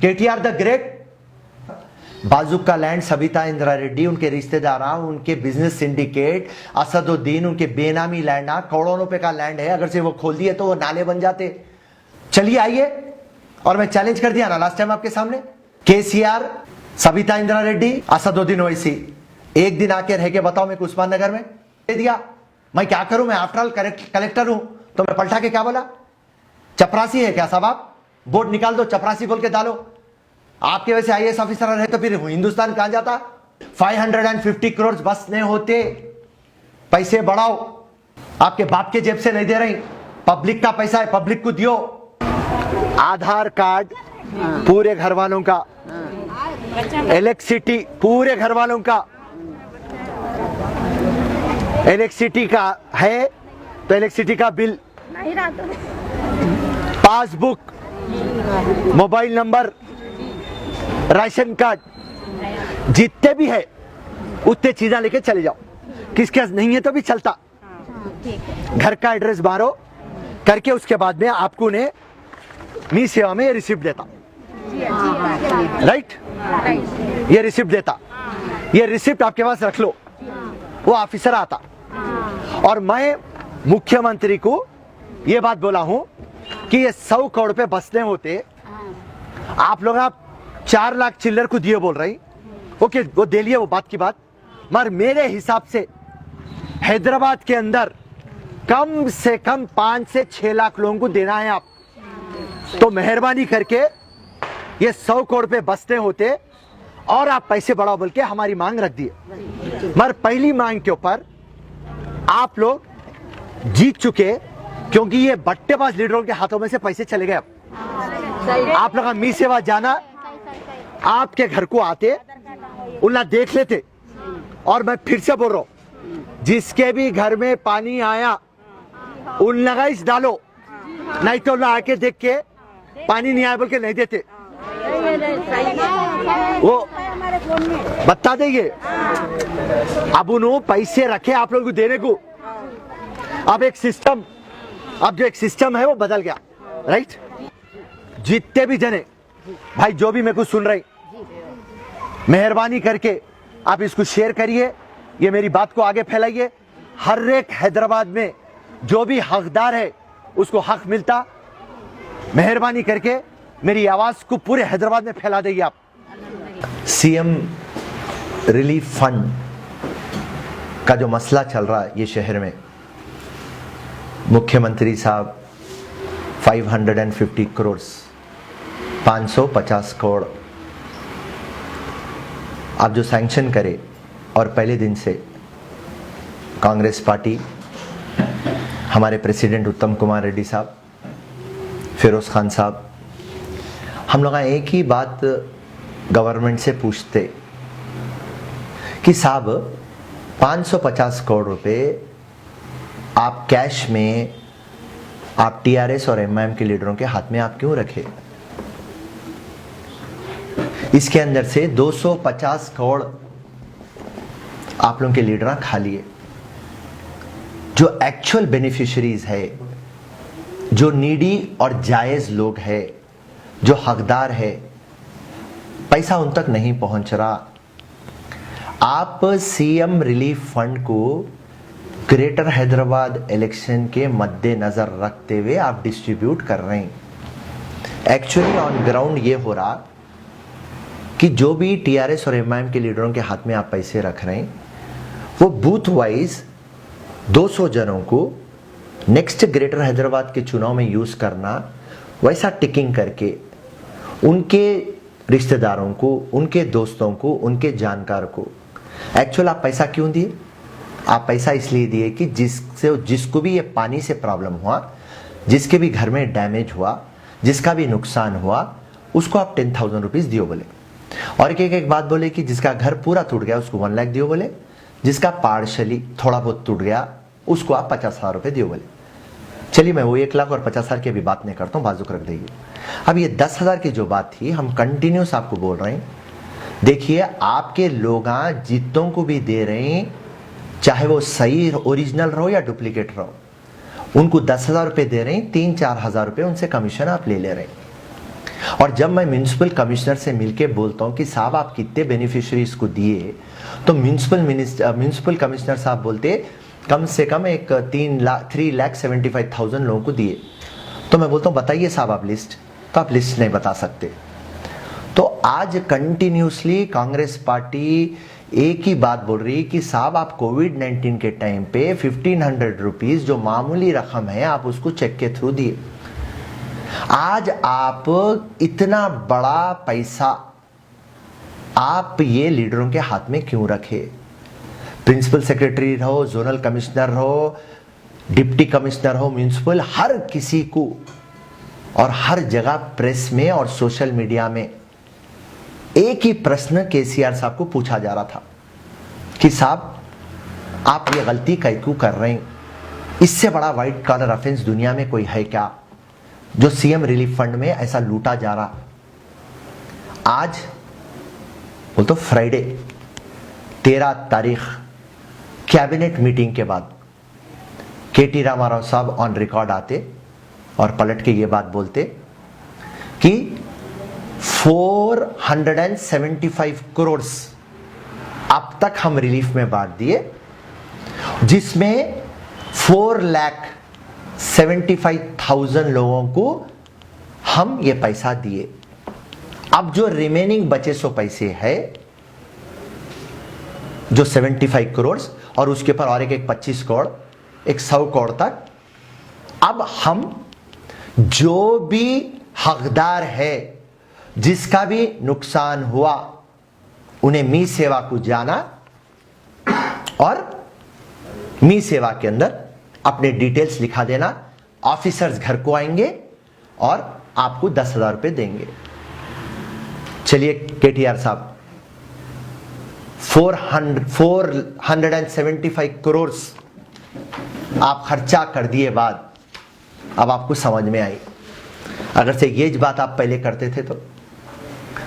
KTR the great, बाजू का land Sabita Indira Reddy, उनके रिश्तेदार, उनके बिजनेस सिंडिकेट, असदुद्दीन, उनके बेनामी लैंड, करोड़ों रुपए का लैंड है। अगर से वो खोल दिए तो वो नाले बन जाते। चलिए आइए, और मैं चैलेंज कर दिया ना लास्ट टाइम आपके सामने, केसीआर, सबिता इंदिरा रेड्डी, असदुद्दीन ओवैसी, एक दिन आके रह के बताओ मेरे को उस्मान नगर में दे दिया। मैं क्या करूं, मैं आफ्टर ऑल कलेक्टर हूं, तो मैं पलटा के क्या बोला? चपरासी है क्या साहब आप? बोर्ड निकाल दो, चपरासी बोल के डालो। आपके वैसे आईएएस ऑफिसर रहे तो फिर हिंदुस्तान कहां जाता? 550 करोड़ बस नहीं होते। पैसे बढ़ाओ, आपके बाप के जेब से नहीं दे रही, पब्लिक का पैसा है, पब्लिक को दियो। आधार कार्ड पूरे घर वालों का, इलेक्ट्रिसिटी पूरे घर वालों का, इलेक्ट्रिसिटी का है तो इलेक्ट्रिसिटी का bill, passbook, mobile number, ration card, जितने भी है उतने चीजें लेके चले जाओ। किसके नहीं है तो भी चलता। घर का एड्रेस बारो करके उसके बाद में आपको ने मी सेवा में ये रिसिप्ट देता, राइट? ये रिसिप्ट देता, ये रिसिप्ट आपके पास रख लो। वो ऑफिसर आता, और मैं मुख्यमंत्री को ये बात बोला हूं कि ये 100 करोड़ पे बसने होते, आप लोग 4 लाख चिल्लर को दिए बोल रही। ओके, वो दे लिए, वो बात की बात, मगर मेरे हिसाब से हैदराबाद के अंदर कम से कम 5 से 6 लाख लोगों को देना है आप। तो मेहरबानी करके ये 100 करोड़ पे बसते होते और आप पैसे बढ़ाओ बोल के हमारी मांग रख दिए। मगर पहली मांग के ऊपर आप लोग जीत चुके, क्योंकि ये बट्टेबाज लीडरों के हाथों में से पैसे चले गए। आप लोग मी सेवा जाना, आपके घर को आते, उन्हें देख लेते। और मैं फिर से बोल रहा हूं, जिसके भी घर में पानी आया उन लगाइस डालो, नहीं तो ना आके देख के पानी नहीं आया बोल के नहीं देते। वो बता देंगे। अब उन्होंने पैसे रखे आप लोगों को देने को। अब एक सिस्टम, अब जो एक सिस्टम है वो बदल गया, राइट? जितने भी जने भाई जो भी मेरे को सुन रहे, मेहरबानी करके आप इसको शेयर करिए, ये मेरी बात को आगे फैलाइए। हर एक हैदराबाद में जो भी हकदार है उसको हक मिलता। मेहरबानी करके मेरी आवाज को पूरे हैदराबाद में फैला देंगे आप। सीएम रिलीफ फंड का जो मसला चल रहा है ये शहर में, मुख्यमंत्री साहब 550 करोड़, 550 करोड़ आप जो सैंक्शन करे, और पहले दिन से कांग्रेस पार्टी, हमारे प्रेसिडेंट उत्तम कुमार रेड्डी साहब, फिरोज खान साहब, हम लोग एक ही बात गवर्नमेंट से पूछते कि साहब 550 करोड़ रुपए आप कैश में आप टीआरएस और एमआईएम के लीडरों के हाथ में आप क्यों रखे? इसके अंदर से 250 करोड़ आप लोगों के लीडर खा लिए। जो एक्चुअल बेनिफिशियरीज है, जो नीडी और जायज लोग है, जो हकदार है, पैसा उन तक नहीं पहुंच रहा। आप सीएम रिलीफ फंड को ग्रेटर हैदराबाद इलेक्शन के मद्देनजर रखते हुए आप डिस्ट्रीब्यूट कर रहे हैं। एक्चुअली ऑन ग्राउंड ये हो रहा कि जो भी टीआरएस और एमआईएम के लीडरों के हाथ में आप पैसे रख रहे हैं, वो बूथ वाइज 200 जनों को नेक्स्ट ग्रेटर हैदराबाद के चुनाव में यूज करना, वैसा टिकिंग करके उनके रिश्तेदारों को, उनके दोस्तों को, उनके जानकार को एक्चुअल आप पैसा क्यों दिए? आप पैसा इसलिए दिए कि जिसको भी ये पानी से प्रॉब्लम हुआ, जिसके भी घर में डैमेज हुआ, जिसका भी नुकसान हुआ, उसको आप 10,000 रुपीज दियो बोले। और एक बात बोले कि जिसका घर पूरा टूट गया उसको 1 लाख दियो बोले, जिसका पार्शली थोड़ा बहुत टूट गया उसको आप 50,000 रुपए दियो बोले। चलिए मैं वो 1 लाख और 50,000 की भी बात नहीं करता हूँ, बाजू रख देंगे। अब ये 10,000 की जो बात थी, हम कंटिन्यूस आपको बोल रहे हैं, देखिए आपके लोग जितों को भी दे रहे हैं, चाहे वो सही ओरिजिनल रहो या डुप्लीकेट रहो, उनको 10,000 रुपए दे रहे हैं, 3-4 हजार रुपए उनसे कमीशन आप ले रहे हैं। और जब मैं म्यूनिसिपल कमिश्नर से मिलके बोलता हूँ कि साहब आप कितने बेनिफिशियरीज को दिए, तो म्यूनिसिपल कमिश्नर साहब बोलते कम से कम एक 3,75,000 लोगों को दिए। तो मैं बोलता हूँ बताइए साहब आप लिस्ट, तो आप लिस्ट नहीं बता सकते। तो आज कंटिन्यूसली कांग्रेस पार्टी एक ही बात बोल रही कि साहब आप कोविड-19 के टाइम पे 1,500 रुपीज जो मामूली रकम है आप उसको चेक के थ्रू दिए। आज आप इतना बड़ा पैसा आप ये लीडरों के हाथ में क्यों रखे? प्रिंसिपल सेक्रेटरी रहो, जोनल कमिश्नर हो, डिप्टी कमिश्नर हो, म्यूनिसिपल, हर किसी को और हर जगह प्रेस में और सोशल मीडिया में एक ही प्रश्न केसीआर साहब को पूछा जा रहा था कि साहब आप ये गलती क्यों कर रहे हैं? इससे बड़ा व्हाइट कॉलर ऑफेंस दुनिया में कोई है क्या जो सीएम रिलीफ फंड में ऐसा लूटा जा रहा? आज वो तो फ्राइडे 13 तारीख कैबिनेट मीटिंग के बाद केटी रामाराव साहब ऑन रिकॉर्ड आते और पलट के ये बात बोलते कि 475 करोड़ अब तक हम रिलीफ में बांट दिए, जिसमें 4,75,000 लोगों को हम ये पैसा दिए। अब जो रिमेनिंग बचे सो पैसे है जो 75 करोड़ और उसके ऊपर और एक 25 करोड़, एक 100 करोड़ तक, अब हम जो भी हकदार है जिसका भी नुकसान हुआ उन्हें मी सेवा को जाना और मी सेवा के अंदर अपने डिटेल्स लिखा देना। ऑफिसर्स घर को आएंगे और आपको 10,000 रुपए देंगे। चलिए केटीआर साहब 475 करोड़ आप खर्चा कर दिए बाद अब आपको समझ में आई। अगर से ये बात आप पहले करते थे तो,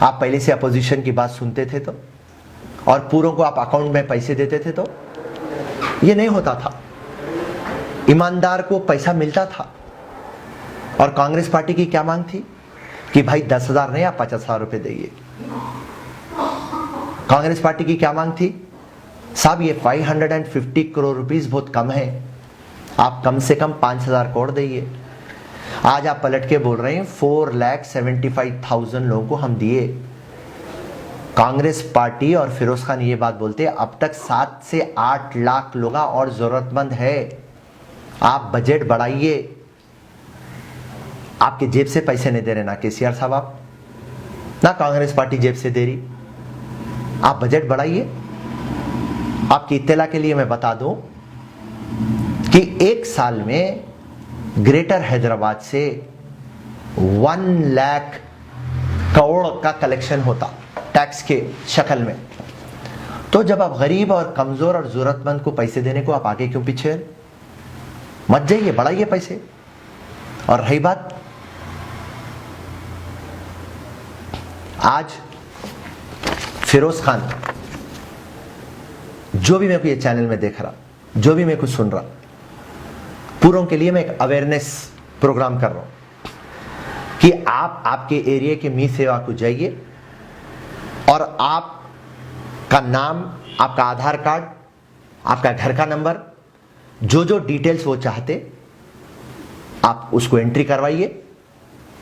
आप पहले से अपोजिशन की बात सुनते थे तो, और पूरों को आप अकाउंट में पैसे देते थे तो ये नहीं होता था। ईमानदार को पैसा मिलता था। और कांग्रेस पार्टी की क्या मांग थी कि भाई 10,000 नहीं आप 50,000 रुपए देइए। कांग्रेस पार्टी की क्या मांग थी? साहब ये 550 करोड़ रुपीस बहुत कम है, आप कम से कम 5,000 करोड़ देइए। आज आप पलट के बोल रहे हैं 4,75,000 लोगों को हम दिए। कांग्रेस पार्टी और फिरोज खान ये बात बोलते हैं अब तक 7 से 8 लाख लोग और जरूरतमंद है, आप बजट बढ़ाइए। आपके जेब से पैसे नहीं दे रहे ना केसीआर साहब, आप ना कांग्रेस पार्टी जेब से दे रही, आप बजट बढ़ाइए। आपकी इत्तला के लिए मैं बता दूं कि एक साल में ग्रेटर हैदराबाद से 1 लाख करोड़ का कलेक्शन होता टैक्स के शक्ल में। तो जब आप गरीब और कमजोर और जरूरतमंद को पैसे देने को आप आगे क्यों पीछे? मत जाइए, बढ़ाइए पैसे। और रही बात आज फिरोज खान, जो भी मेरे को ये चैनल में देख रहा, जो भी मेरे को सुन रहा, पूरों के लिए मैं एक अवेयरनेस प्रोग्राम कर रहा हूं कि आप आपके एरिया के मी सेवा को जाइए और आपका नाम, आपका आधार कार्ड, आपका घर का नंबर, जो जो डिटेल्स वो चाहते आप उसको एंट्री करवाइए।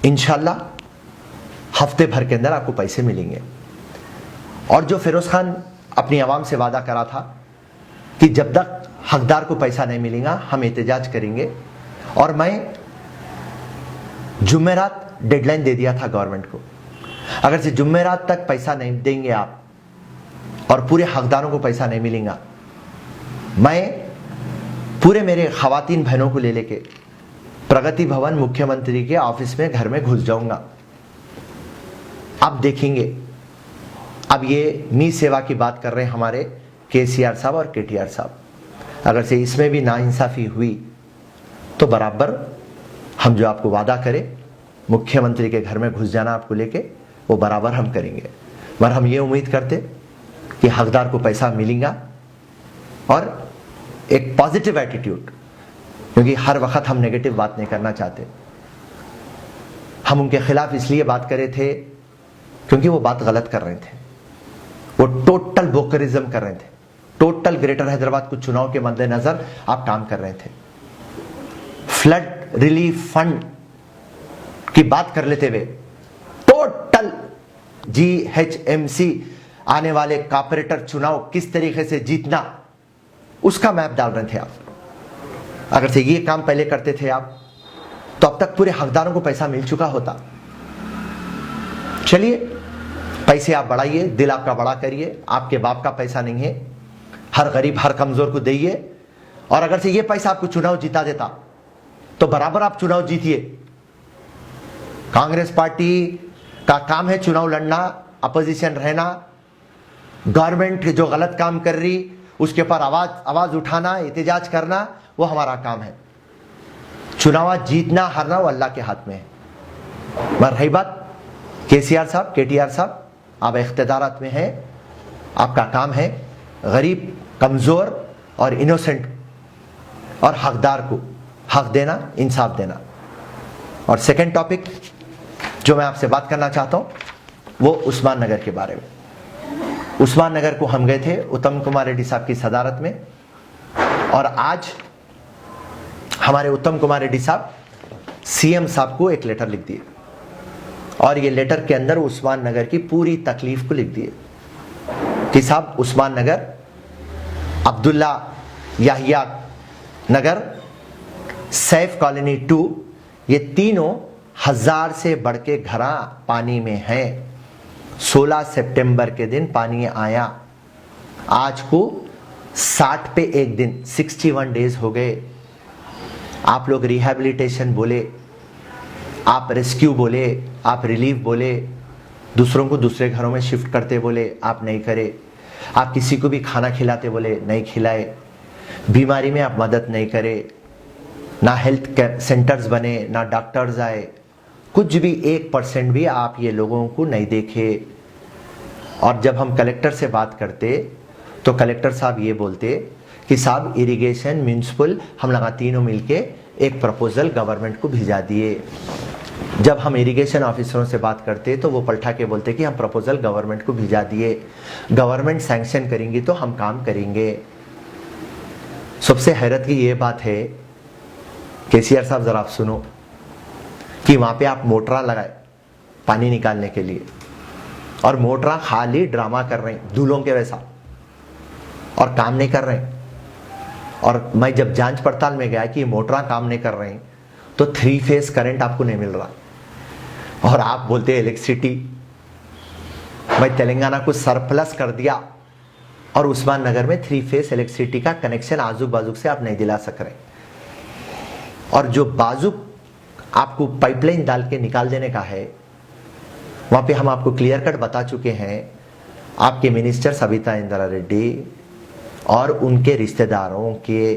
इंशाल्लाह हफ्ते भर के अंदर आपको पैसे मिलेंगे। और जो फिरोज खान अपनी आवाम से वादा करा था कि जब तक हकदार को पैसा नहीं मिलेगा हम एहतजाज करेंगे, और मैं जुमेरात डेडलाइन दे दिया था गवर्नमेंट को, अगर से जुमेरात तक पैसा नहीं देंगे आप और पूरे हकदारों को पैसा नहीं मिलेगा, मैं पूरे मेरे खवातीन बहनों को ले लेके प्रगति भवन मुख्यमंत्री के ऑफिस में घर में घुस जाऊंगा। अब देखेंगे, अब ये मी सेवा की बात कर रहे हैं हमारे केसीआर साहब और केटीआर साहब, अगर से इसमें भी नाइंसाफी हुई तो बराबर हम जो आपको वादा करें मुख्यमंत्री के घर में घुस जाना आपको लेके, वो बराबर हम करेंगे। पर हम ये उम्मीद करते कि हकदार को पैसा मिलेगा और एक पॉजिटिव एटीट्यूड, क्योंकि हर वक्त हम नेगेटिव बात नहीं करना चाहते। हम उनके खिलाफ इसलिए बात करे थे क्योंकि वो बात गलत कर रहे थे, वो टोटल बोकरिज्म कर रहे थे, टोटल ग्रेटर हैदराबाद को चुनाव के मद्देनजर आप काम कर रहे थे। फ्लड रिलीफ फंड की बात कर लेते हुए टोटल GHMC आने वाले कॉर्पोरेटर चुनाव किस तरीके से जीतना उसका मैप डाल रहे थे आप। अगर से ये काम पहले करते थे आप तो अब तक पूरे हकदारों को पैसा मिल चुका होता। चलिए, पैसे आप बढ़ाइए, दिल आपका बड़ा करिए, आपके बाप का पैसा नहीं है, हर गरीब हर कमजोर को दइए। और अगर से ये पैसा आपको चुनाव जिता देता तो बराबर आप चुनाव जीतिए। कांग्रेस पार्टी का काम है चुनाव लड़ना, अपोजिशन रहना, गवर्नमेंट जो गलत काम कर रही उसके ऊपर आवाज उठाना, एहतजाज करना, वो हमारा काम है। चुनाव जीतना हारना वो अल्लाह के हाथ में है। मगर रही बात KCR साहब, KTR साहब, आप इख्तियारात में हैं, आपका काम है गरीब, कमजोर और इनोसेंट और हकदार को हक देना, इंसाफ देना। और सेकंड टॉपिक जो मैं आपसे बात करना चाहता हूं वो उस्मान नगर के बारे में। उस्मान नगर को हम गए थे उत्तम कुमार रेड्डी साहब की सदारत में, और आज हमारे उत्तम कुमार रेड्डी साहब CM साहब को एक लेटर लिख दिए, और ये लेटर के अंदर उस्मान नगर की पूरी तकलीफ को लिख दिए कि साहब उस्मान नगर, अब्दुल्ला याहिया नगर, सैफ कॉलोनी 2, ये तीनों 1000 से बढ़ के घरा पानी में हैं। 16 सितंबर के दिन पानी आया, आज को 60 पे एक दिन, 61 डेज हो गए। आप लोग रिहैबिलिटेशन बोले, आप रेस्क्यू बोले, आप रिलीफ बोले, दूसरों को दूसरे घरों में शिफ्ट करते बोले, आप नहीं करे। आप किसी को भी खाना खिलाते बोले, नहीं खिलाए। बीमारी में आप मदद नहीं करे, ना हेल्थ केयर सेंटर्स बने, ना डॉक्टर्स आए, कुछ भी 1% भी आप ये लोगों को नहीं देखे। और जब हम कलेक्टर से बात करते तो कलेक्टर साहब ये बोलते कि साहब इरिगेशन, म्यूनसिपल, हम लगा तीनों मिलके एक प्रपोजल गवर्नमेंट को भिजा दिए। जब हम इरिगेशन ऑफिसरों से बात करते तो वो पलटा के बोलते कि हम प्रपोजल गवर्नमेंट को भिजा दिए, गवर्नमेंट सैंक्शन करेंगी तो हम काम करेंगे। सबसे हैरत की ये बात है, KCR साहब जरा आप सुनो, कि वहां पे आप मोटरा लगाए पानी निकालने के लिए, और मोटरा खाली ड्रामा कर रहे हैं दूल्हों के वैसा, और काम नहीं कर रहे हैं। और मैं जब जांच पड़ताल में गया कि मोटरा काम नहीं कर रहे हैं तो 3 फेज करंट आपको नहीं मिल रहा, और आप बोलते इलेक्ट्रिसिटी। मैं तेलंगाना को सरप्लस कर दिया और उस्मान नगर में 3 फेज इलेक्ट्रिसिटी का कनेक्शन आजू बाजू से आप नहीं दिला सक रहे। और जो बाजू आपको पाइपलाइन डाल के निकाल देने का है, वहां पे हम आपको क्लियर कट बता चुके हैं। आपके मिनिस्टर सविता इंदिरा रेड्डी और उनके रिश्तेदारों के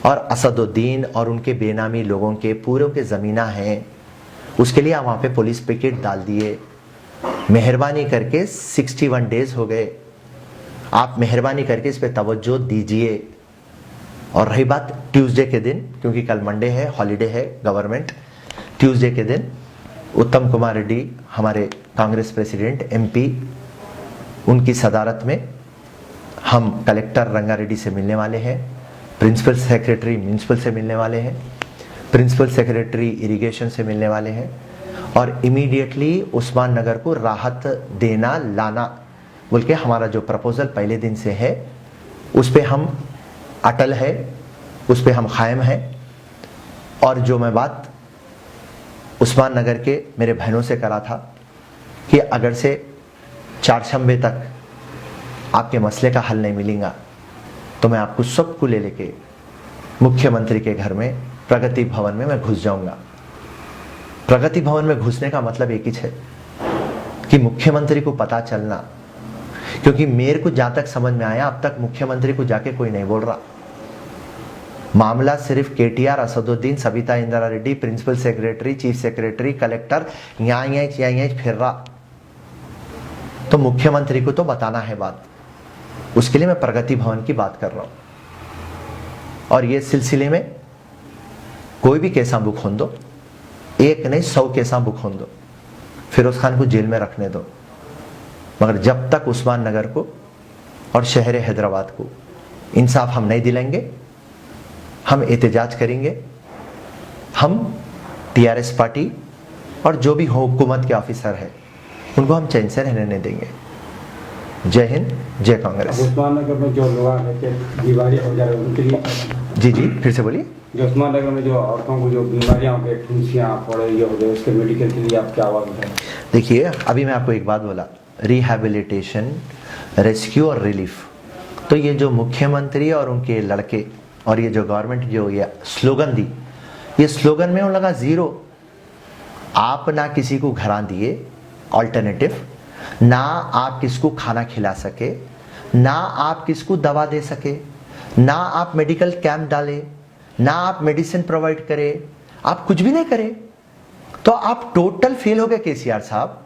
और असदुद्दीन और उनके बेनामी लोगों के पूरों के ज़मीना हैं, उसके लिए आप वहाँ पे पुलिस पिकेट डाल दिए। मेहरबानी करके 61 डेज हो गए, आप मेहरबानी करके इस पर तवज्जो दीजिए। और रही बात ट्यूसडे के दिन, क्योंकि कल मंडे है, हॉलीडे है गवर्नमेंट, ट्यूसडे के दिन उत्तम कुमार रेड्डी हमारे कांग्रेस प्रेसिडेंट MP, उनकी सदारत में हम कलेक्टर रंगारेड्डी से मिलने वाले हैं, प्रिंसिपल सेक्रेटरी म्यूनसिपल से मिलने वाले हैं, प्रिंसिपल सेक्रेटरी इरिगेशन से मिलने वाले हैं, और इमीडिएटली उस्मान नगर को राहत देना लाना बोल के हमारा जो प्रपोजल पहले दिन से है उस पर हम अटल है, उस पर हम कायम हैं। और जो मैं बात उस्मान नगर के मेरे बहनों से करा था कि अगर से चारशंबे तक आपके मसले का हल नहीं मिलेगा तो मैं आपको सबको ले लेके मुख्यमंत्री के घर में प्रगति भवन में मैं घुस जाऊंगा। प्रगति भवन में घुसने का मतलब एक ही है कि मुख्यमंत्री को पता चलना, क्योंकि मेरे को जहां तक समझ में आया अब तक मुख्यमंत्री को जाके कोई नहीं बोल रहा। मामला सिर्फ KTR, Asaduddin, Savita Indira Reddy, principal secretary, chief secretary, collector यहाँ फिर रहा। तो मुख्यमंत्री को तो बताना है बात, उसके लिए मैं प्रगति भवन की बात कर रहा हूं। और ये सिलसिले में कोई भी केस बुक हों दो, एक नहीं 100 केसा बुक होने दो, फिरोज खान को जेल में रखने दो, मगर जब तक उस्मान नगर को और शहर हैदराबाद को इंसाफ हम नहीं दिलाएंगे, हम एहतजाज करेंगे। हम टीआरएस पार्टी और जो भी हुकूमत के ऑफिसर है उनको हम चैन से रहने नहीं देंगे। जय हिंद, जय कांग्रेस। उस्मान नगर में जो लोग बीमारियां हो जा रही है उनके लिए, जी जी फिर से बोलिए। जो उस्मान नगर में जो औरतों को जो बीमारियां हो गई, फुंसियां फोड़े ये हो गए, उसके मेडिकल के लिए आप क्या आवाज उठाएं? देखिए, अभी मैं आपको एक बात बोला, रिहैबिलिटेशन, रेस्क्यू और रिलीफ, तो ये जो मुख्यमंत्री और उनके लड़के और ये जो गवर्नमेंट जो ये स्लोगन दी, ये स्लोगन में उन लगा जीरो। आप ना किसी को घरा दिए ऑल्टरनेटिव, ना आप किसको खाना खिला सके, ना आप किसको दवा दे सके, ना आप मेडिकल कैंप डाले, ना आप मेडिसिन प्रोवाइड करे, आप कुछ भी नहीं करे, तो आप टोटल फेल हो गए केसीआर साहब।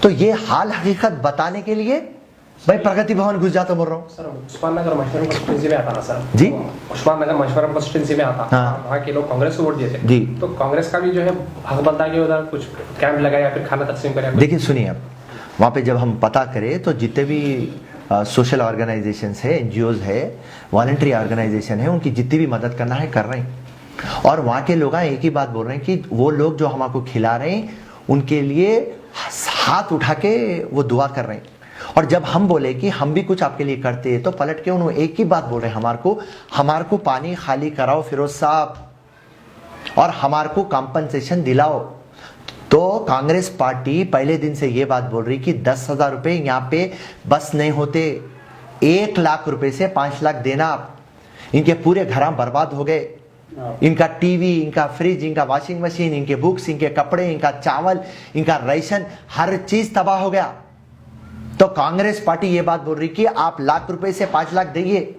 तो ये हाल हकीकत बताने के लिए भाई प्रगति भवन घुस जाता बोल रहा हूँ। सर उस्मान नगर मशवरम कंस्टिट्यूंसी में आता ना सर जी, उस्मान नगर मशवरम कंस्टिट्यूंसी में आता, हाँ। वहाँ के लोग कांग्रेस को वोट दिए थे जी। तो कांग्रेस का भी जो है हक बनता है कि उधर कुछ कैंप लगाया या फिर खाना तकसीम करे। देखिए सुनिए, अब वहाँ पे जब हम पता करें तो जितने भी सोशल ऑर्गेनाइजेशंस है, एनजीओज है, वॉलंटरी ऑर्गेनाइजेशन है, उनकी जितनी भी मदद करना है कर रहे हैं। और वहाँ के लोग एक ही बात बोल रहे हैं कि वो लोग जो हमको खिला रहे हैं उनके लिए हाथ उठा के वो दुआ कर रहे हैं। और जब हम बोले कि हम भी कुछ आपके लिए करते हैं तो पलट के उन्होंने एक ही बात बोल रहे हैं, हमारे को पानी खाली कराओ फिरोज साहब, और हमारे को कॉम्पनसेशन दिलाओ। तो कांग्रेस पार्टी पहले दिन से ये बात बोल रही कि 10,000 रुपए यहाँ पे बस नहीं होते, 1 लाख रुपए से 5 लाख देना आप। इनके पूरे घर बर्बाद हो गए, इनका टीवी, इनका फ्रिज, इनका वॉशिंग मशीन, इनके बुक्स, इनके कपड़े, इनका चावल, इनका राशन, हर चीज तबाह हो गया। तो कांग्रेस पार्टी ये बात बोल रही कि आप लाख रुपए से 5 लाख देइए।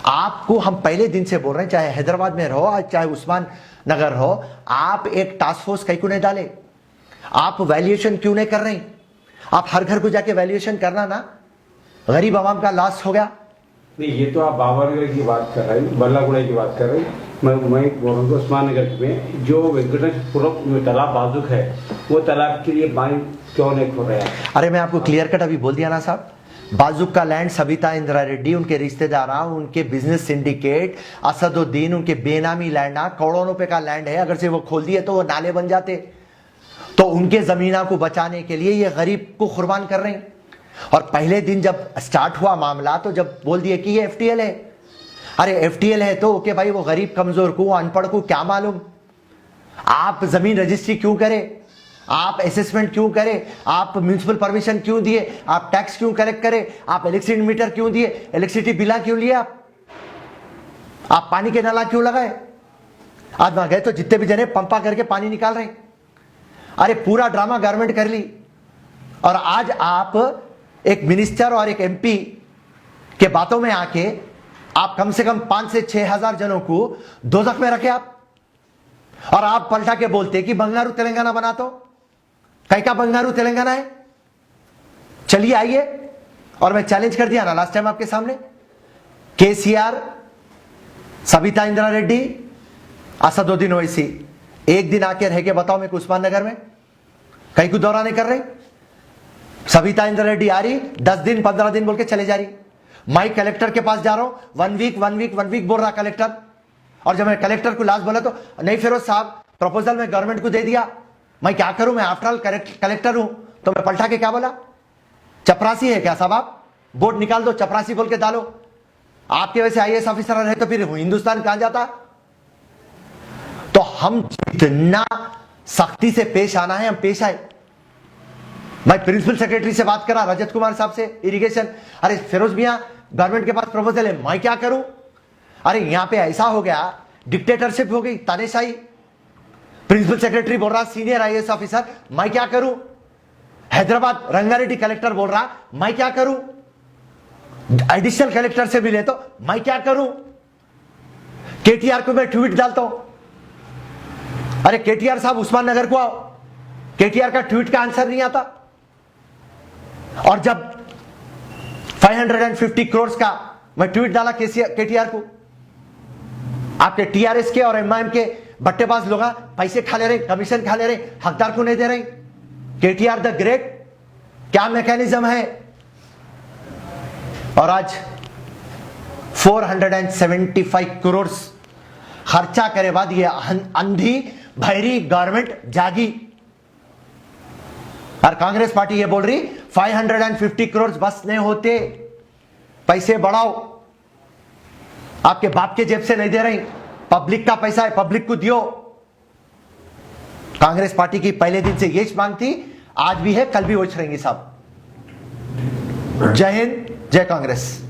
आपको हम पहले दिन से बोल रहे हैं, चाहे हैदराबाद में रहो चाहे उस्मान नगर हो, आप एक टास्क फोर्स कहीं को नहीं डाले, आप वैल्यूएशन क्यों नहीं कर रहे? आप हर घर को जाके वैल्यूएशन करना ना, गरीब आवाम का लॉस हो गया। नहीं, ये तो आप बाबरगढ़ की बात कर रहे हैं, बल्लागुड़ा की बात कर रहे हैं। मैं बोल रहा हूँ उस्मान नगर में जो वेंकटेश्वर तालाब बाजुक है, वो तालाब के लिए पानी क्यों नहीं खोल रहे हैं? अरे मैं आपको क्लियर कट अभी बोल दिया ना साहब, बाजुक का लैंड सबिता इंदिरा रेड्डी, उनके रिश्तेदार, उनके बिजनेस सिंडिकेट, असदुद्दीन, उनके बेनामी लैंड, करोड़ों रुपए का लैंड है। अगर से वो खोल दिए तो वो नाले बन जाते। तो उनके जमीना को बचाने के लिए ये गरीब को कुर्बान कर रहे हैं। और पहले दिन जब स्टार्ट हुआ मामला तो जब बोल दिए कि ये एफटीएल है, अरे एफटीएल है तो ओके भाई, वो गरीब कमजोर को, अनपढ़ को क्या मालूम? आप जमीन रजिस्ट्री क्यों करें? आप असेसमेंट क्यों करें? आप म्यूनिसिपल परमिशन क्यों दिए? आप टैक्स क्यों कलेक्ट करें? आप इलेक्ट्रिसिटी मीटर क्यों दिए? इलेक्ट्रिसिटी बिला क्यों लिए? आप पानी के नाला क्यों लगाए? आज वहां गए तो जितने भी जने पंपा करके पानी निकाल रहे हैं। अरे पूरा ड्रामा गवर्नमेंट कर ली। और आज आप एक मिनिस्टर और एक एमपी के बातों में आके आप कम से कम 5 से 6 हजार जनों को दोजख में रखे आप, और आप पलटा के बोलते कि बंगारू तेलंगाना बना। तो कहीं का बंगारू तेलंगाना है? चलिए आइए, और मैं चैलेंज कर दिया ना लास्ट टाइम आपके सामने, केसीआर, सबिता इंदिरा रेड्डी, असदुद्दीन ओवैसी, एक दिन आके रह के बताओ मेरे को उस्मान नगर में, कहीं को दौरा नहीं कर रहे। सबिता इंदिरा रेड्डी आ रही, 10 दिन 15 दिन बोल के चले जा रही। मैं कलेक्टर के पास जा रहा हूं, 1 वीक बोल रहा कलेक्टर। और जब मैं कलेक्टर को लास्ट बोला तो नहीं फिरोज साहब, प्रपोजल मैं गवर्नमेंट को दे दिया, मैं क्या करूं, मैं आफ्टर ऑल कलेक्टर हूं। तो मैं पलटा के क्या बोला, चपरासी है क्या साहब? आप बोर्ड निकाल दो, चपरासी बोल के डालो। आपके वैसे आईएएस ऑफिसर रहे तो फिर हिंदुस्तान कहां जाता? तो हम जितना सख्ती से पेश आना है हम पेश आए। मैं प्रिंसिपल सेक्रेटरी से बात करा, रजत कुमार साहब से, इरिगेशन, अरे फिरोज भैया गवर्नमेंट के पास प्रपोजल है, मैं क्या करूं? अरे यहां पे ऐसा हो गया, डिक्टेटरशिप हो गई, तानेशाही। प्रिंसिपल सेक्रेटरी बोल रहा सीनियर आईएएस ऑफिसर, मैं क्या करूं? हैदराबाद रंगारेड्डी कलेक्टर बोल रहा मैं क्या करूं? एडिशनल कलेक्टर से मिले तो मैं क्या करूं? केटीआर को मैं ट्वीट डालता हूं, अरे केटीआर साहब उस्मान नगर को आओ, केटीआर का ट्वीट का आंसर नहीं आता। और जब 550 करोड़ का मैं ट्वीट डाला केटीआर को, आपके टीआरएस के और एमआईएम के बट्टेबाज लोग पैसे खा ले रहे, कमीशन खा ले रहे, हकदार को नहीं दे रहे। केटीआर द ग्रेट क्या मैकेनिज्म है? और आज 475 करोड़ खर्चा करे बाद ये अंधी भैरी गवर्नमेंट जागी। और कांग्रेस पार्टी ये बोल रही 550 करोड़ बस नहीं होते, पैसे बढ़ाओ। आपके बाप के जेब से नहीं दे रही, पब्लिक का पैसा है, पब्लिक को दियो। कांग्रेस पार्टी की पहले दिन से यही मांग थी, आज भी है, कल भी वही रहेंगी साहब। जय हिंद, जय कांग्रेस।